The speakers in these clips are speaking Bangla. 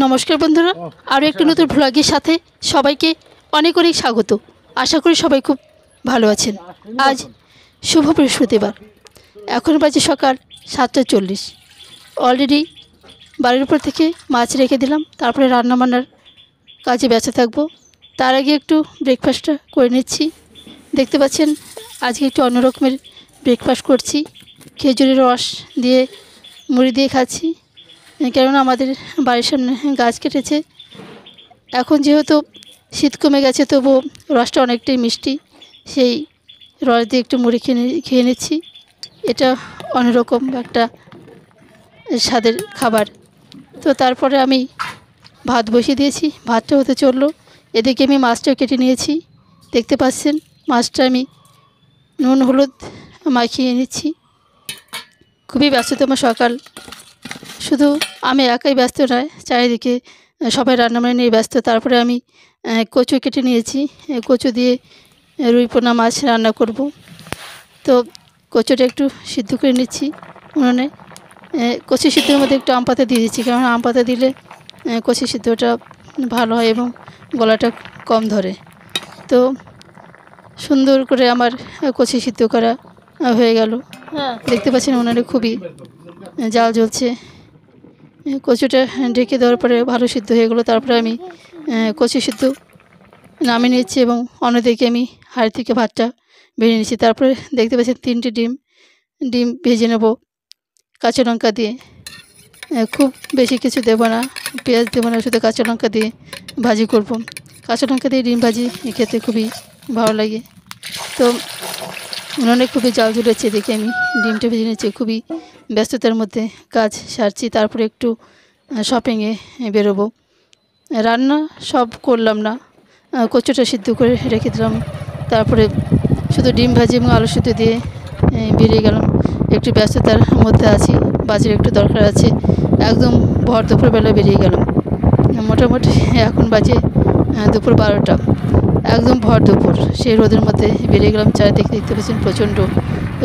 নমস্কার বন্ধুরা, আরও একটি নতুন ভ্লগের সাথে সবাইকে অনেক অনেক স্বাগত। আশা করি সবাই খুব ভালো আছেন। আজ শুভ বৃহস্পতিবার, এখন বাজে সকাল 7:40। অলরেডি বাড়ির উপর থেকে মাছ রেখে দিলাম, তারপরে রান্নাবান্নার কাজে ব্যস্ত থাকবো। তার আগে একটু ব্রেকফাস্টটা করে নিচ্ছি। দেখতে পাচ্ছেন আজকে একটু অন্য রকমের ব্রেকফাস্ট করছি। খেজুরের রস দিয়ে মুড়ি দিয়ে খাচ্ছি, কেননা আমাদের বাড়ির সামনে গাছ কেটেছে। এখন যেহেতু শীত কমে গেছে, তবু রসটা অনেকটাই মিষ্টি, সেই রস দিয়ে একটু মুড়ি খেয়ে নিচ্ছি। এটা অন্যরকম একটা স্বাদের খাবার। তো তারপরে আমি ভাত বসিয়ে দিয়েছি, ভাতটা হতে চললো। এদিকে আমি মাছটাও কেটে নিয়েছি। দেখতে পাচ্ছেন মাছটা আমি নুন হলুদ মাখিয়ে নিচ্ছি। খুবই ব্যস্ততম সকাল, শুধু আমি একাই ব্যস্ত নয়, চারিদিকে সবাই রান্নাবান্না নিয়ে ব্যস্ত। তারপরে আমি কচু কেটে নিয়েছি, কচু দিয়ে রুই পোনা মাছ রান্না করব। তো কচুটা একটু সিদ্ধ করে নিচ্ছি উনুনে। কচু সিদ্ধের মধ্যে একটু আম পাতা দিয়ে দিচ্ছি, কারণ আম পাতা দিলে কচু সিদ্ধটা ভালো হয় এবং গলাটা কম ধরে। তো সুন্দর করে আমার কচু সিদ্ধ করা হয়ে গেল। দেখতে পাচ্ছেন উনুনে খুবই জাল জ্বলছে। কচুটা ঢেকে দেওয়ার পরে ভালো সিদ্ধ হয়ে গেলো। তারপরে আমি কচু সিদ্ধ নামিয়ে নিচ্ছি এবং অন্যদিকে আমি হাঁড়ি থেকে ভাতটা বেড়ে নিচ্ছি। তারপরে দেখতে পাচ্ছেন 3টে ডিম ভেজে নেব কাঁচা লঙ্কা দিয়ে। খুব বেশি কিছু দেবো না, পেঁয়াজ দেবো না, শুধু কাঁচা লঙ্কা দিয়ে ভাজি করব। কাঁচা লঙ্কা দিয়ে ডিম ভাজি খেতে খুবই ভালো লাগে। তো উনুনে খুবই জাল ঝুলেছে, দেখে আমি ডিমটা ভেজে নিচ্ছি। খুবই ব্যস্ততার মধ্যে কাজ সারছি। তারপরে একটু শপিংয়ে বেরোবো। রান্না সব করলাম না, কচুটা সিদ্ধ করে রেখে দিলাম। তারপরে শুধু ডিম ভাজি এবং আলু সিদ্ধ দিয়ে বেরিয়ে গেলাম। একটু ব্যস্ততার মধ্যে আছি, বাজারে একটু দরকার আছে। একদম ভর দুপুরবেলা বেরিয়ে গেলাম। মোটামুটি এখন বাজে দুপুর 12টা, একদম ভর দুপুর। সেই রোদের মধ্যে বেরিয়ে গেলাম। চারিদিকে দেখতে পাচ্ছেন প্রচণ্ড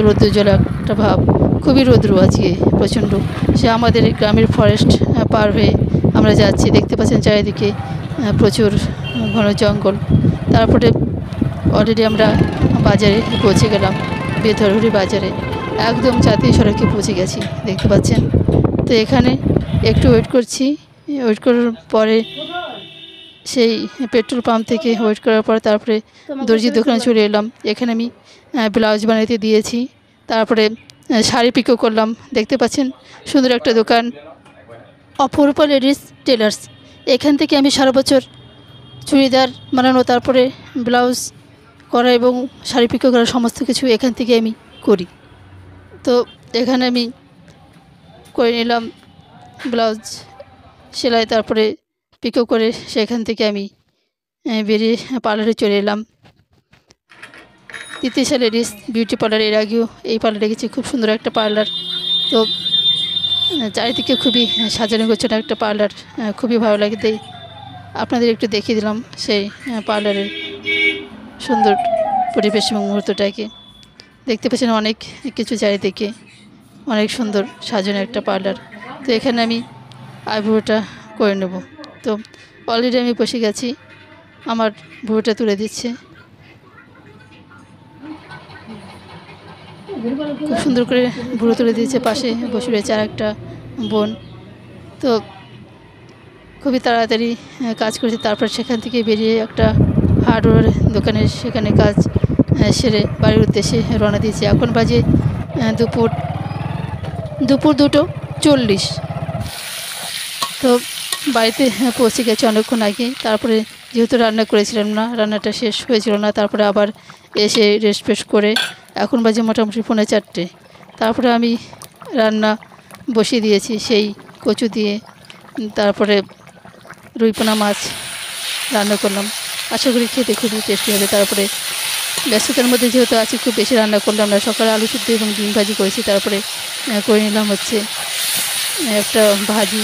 রৌদ্র জ্বলা একটা ভাব, খুবই রৌদ্র আজকে প্রচণ্ড। সে আমাদের গ্রামের ফরেস্ট পার হয়ে আমরা যাচ্ছি। দেখতে পাচ্ছেন চারিদিকে প্রচুর ঘন জঙ্গল। তারপরে অলরেডি আমরা বাজারে পৌঁছে গেলাম, বেথরহুরি বাজারে, একদম জাতীয় সড়কে পৌঁছে গেছি দেখতে পাচ্ছেন। তো এখানে একটু ওয়েট করছি। ওয়েট করার পরে সেই পেট্রোল পাম্প থেকে ওয়েট করার পর তারপরে দর্জির দোকানে চলে এলাম। এখানে আমি ব্লাউজ বানাতে দিয়েছি। তারপরে শাড়ি পিকো করলাম। দেখতে পাচ্ছেন সুন্দর একটা দোকান, অপরূপা লেডিস টেলার্স। এখান থেকে আমি সারা বছর চুড়িদার বানানো, তারপরে ব্লাউজ করা এবং শাড়ি পিকো করা সমস্ত কিছু এখান থেকে আমি করি। তো এখানে আমি করে নিলাম ব্লাউজ সেলাই, তারপরে পিকো করে সেখান থেকে আমি বেরিয়ে পার্লারে চলে এলাম। তিতিশা লেডিস বিউটি পার্লার। এর আগেও এই পার্লারে গেছি, খুব সুন্দর একটা পার্লার। তো চারিদিকে খুবই সাজানো গোছানো একটা পার্লার, খুবই ভালো লাগে। তাই আপনাদের একটু দেখিয়ে দিলাম সেই পার্লারের সুন্দর পরিবেশ এবং মুহূর্তটাকে। দেখতে পাচ্ছেন অনেক কিছু চারিদিকে, অনেক সুন্দর সাজানো একটা পার্লার। তো এখানে আমি আইব্রোটা করে নেব। তো অলরেডি আমি বসে গেছি, আমার ভুরুটা তুলে দিচ্ছে। খুব সুন্দর করে ভুরু তুলে দিয়েছে। পাশে বসে রয়েছে আর একটা বোন। তো খুবই তাড়াতাড়ি কাজ করেছে। তারপর সেখান থেকে বেরিয়ে একটা হার্ডওয়্যার দোকানে সেখানে কাজ সেরে বাড়ির উদ্দেশ্যে রওনা দিয়েছি। এখন বাজে দুপুর 2:40। তো বাড়িতে পৌঁছে গেছে অনেকক্ষণ আগে। তারপরে যেহেতু রান্না করেছিলাম না, রান্নাটা শেষ হয়েছিল না, তারপরে আবার এসে রেস্ট ফেস্ট করে এখন বাজে মোটামুটি 4:45। তারপরে আমি রান্না বসিয়ে দিয়েছি, সেই কচু দিয়ে তারপরে রুই পোনা মাছ রান্না করলাম। আশা করি খেতে খুবই টেস্টি হবে। তারপরে ব্যস্ততার মধ্যে যেহেতু আছি, খুব বেশি রান্না করলাম না। সকালে আলু সিদ্ধ এবং ডিম ভাজি করেছি। তারপরে করে নিলাম হচ্ছে একটা ভাজি,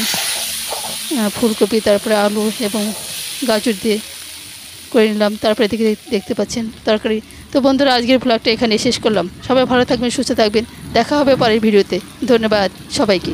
ফুলকপি, তারপরে আলু এবং গাজর দিয়ে করে নিলাম। তারপরে এদিকে দেখতে পাচ্ছেন তরকারি। তো বন্ধুরা, আজকের ব্লগটা এখানে শেষ করলাম। সবাই ভালো থাকবেন, সুস্থ থাকবেন। দেখা হবে পরের ভিডিওতে। ধন্যবাদ সবাইকে।